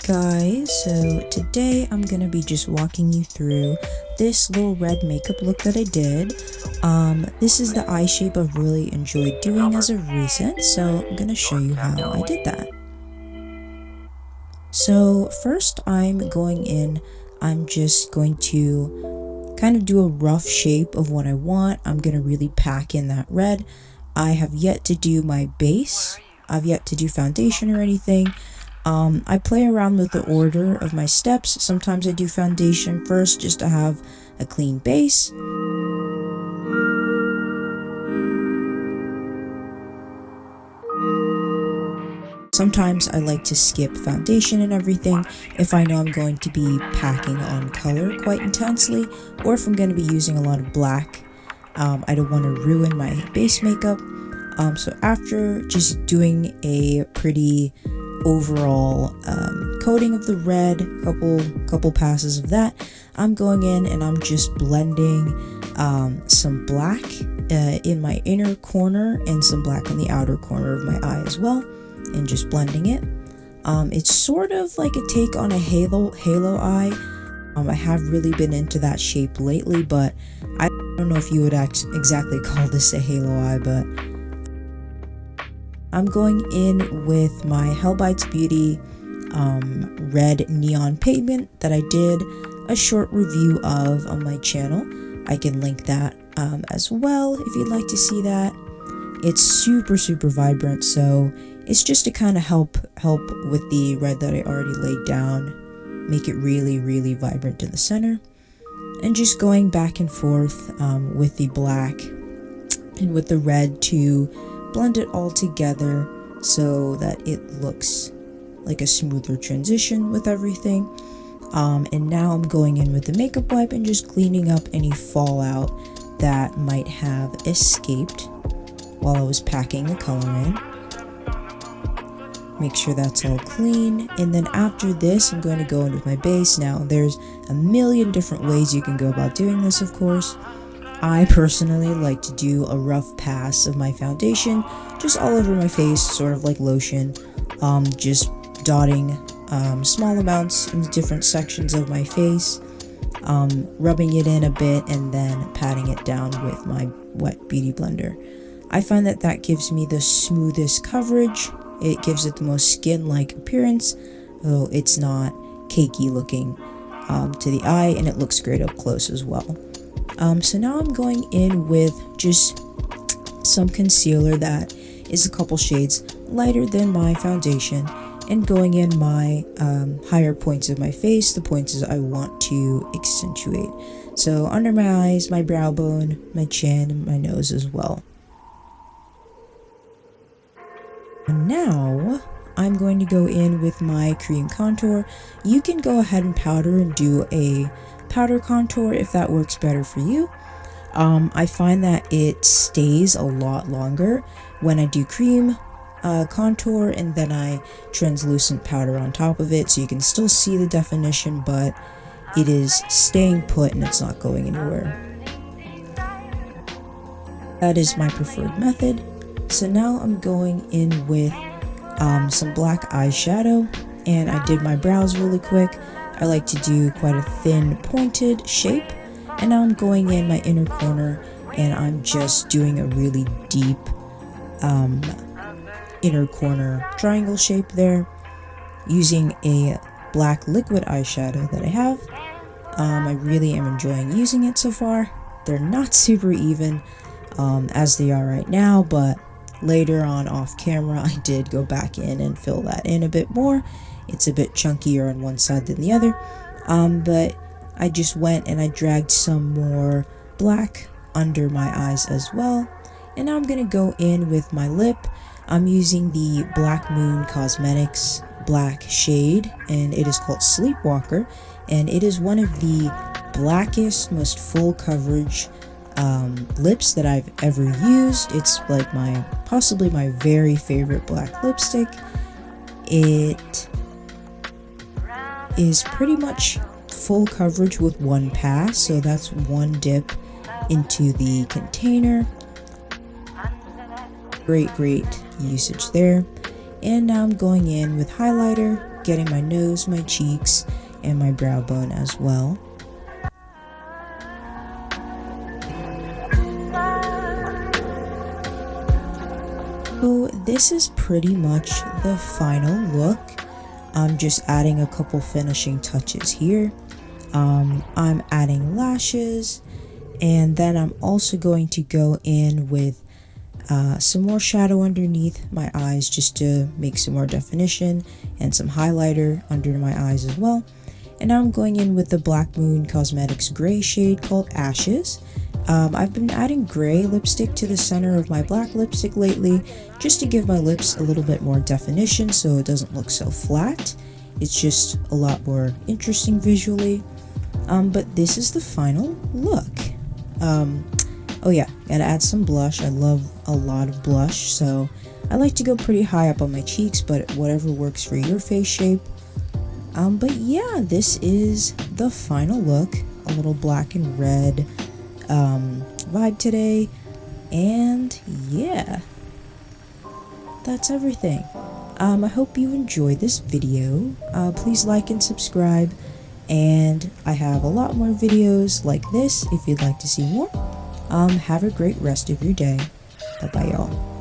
guys, so today I'm gonna be just walking you through this little red makeup look that I did. This is the eye shape I've really enjoyed doing as of recent, so I'm gonna show you how I did that. So first I'm just going to kind of do a rough shape of what I want. I'm gonna really pack in that red. I have yet to do my base. I've yet to do foundation or anything. I play around with the order of my steps. Sometimes I do foundation first just to have a clean base. Sometimes I like to skip foundation and everything if I know I'm going to be packing on color quite intensely, or if I'm going to be using a lot of black. I don't want to ruin my base makeup. So after just doing a pretty overall coating of the red, couple passes of that, I'm going in and I'm just blending some black in my inner corner and some black in the outer corner of my eye as well, and just blending it. It's sort of like a take on a halo eye. I have really been into that shape lately, but I don't know if you would exactly call this a halo eye, but I'm going in with my Hell Bites Beauty red neon pigment that I did a short review of on my channel. I can link that as well if you'd like to see that. It's super vibrant, so it's just to kind of help with the red that I already laid down, make it really vibrant in the center, and just going back and forth with the black and with the red to blend it all together so that it looks like a smoother transition with everything. And now I'm going in with the makeup wipe and just cleaning up any fallout that might have escaped while I was packing the color in. Make sure that's all clean, and then after this I'm going to go in with my base. Now there's a million different ways you can go about doing this, of course. I personally like to do a rough pass of my foundation just all over my face, sort of like lotion, just dotting small amounts in different sections of my face, rubbing it in a bit, and then patting it down with my wet beauty blender. I find that gives me the smoothest coverage. It gives it the most skin-like appearance, though it's not cakey looking to the eye, and it looks great up close as well. So now I'm going in with just some concealer that is a couple shades lighter than my foundation, and going in my higher points of my face, the points I want to accentuate. So under my eyes, my brow bone, my chin, and my nose as well. And now I'm going to go in with my cream contour. You can go ahead and powder and do a powder contour if that works better for you. I find that it stays a lot longer when I do cream contour and then I translucent powder on top of it, so you can still see the definition, but it is staying put and it's not going anywhere. That is my preferred method. So now I'm going in with some black eyeshadow, and I did my brows really quick. I like to do quite a thin pointed shape, and now I'm going in my inner corner and I'm just doing a really deep inner corner triangle shape there, using a black liquid eyeshadow that I have. I really am enjoying using it so far. They're not super even as they are right now, but later on off camera I did go back in and fill that in a bit more. It's a bit chunkier on one side than the other, but I just went and I dragged some more black under my eyes as well. And now I'm going to go in with my lip. I'm using the Black Moon Cosmetics black shade, and it is called Sleepwalker, and it is one of the blackest, most full coverage lips that I've ever used. It's like possibly my very favorite black lipstick. It is pretty much full coverage with one pass, so that's one dip into the container. Great usage there. And now I'm going in with highlighter getting my nose, my cheeks, and my brow bone as well. So this is pretty much the final look. I'm just adding a couple finishing touches here. I'm adding lashes, and then I'm also going to go in with some more shadow underneath my eyes just to make some more definition, and some highlighter under my eyes as well. And now I'm going in with the Black Moon Cosmetics gray shade called Ashes. I've been adding gray lipstick to the center of my black lipstick lately just to give my lips a little bit more definition so it doesn't look so flat. It's just a lot more interesting visually. But this is the final look. Oh yeah, gotta add some blush. I love a lot of blush, so I like to go pretty high up on my cheeks, but whatever works for your face shape. But yeah, this is the final look. A little black and red vibe today, and yeah, that's everything. I hope you enjoyed this video. Please like and subscribe, and I have a lot more videos like this if you'd like to see more. Have a great rest of your day. Bye bye, y'all.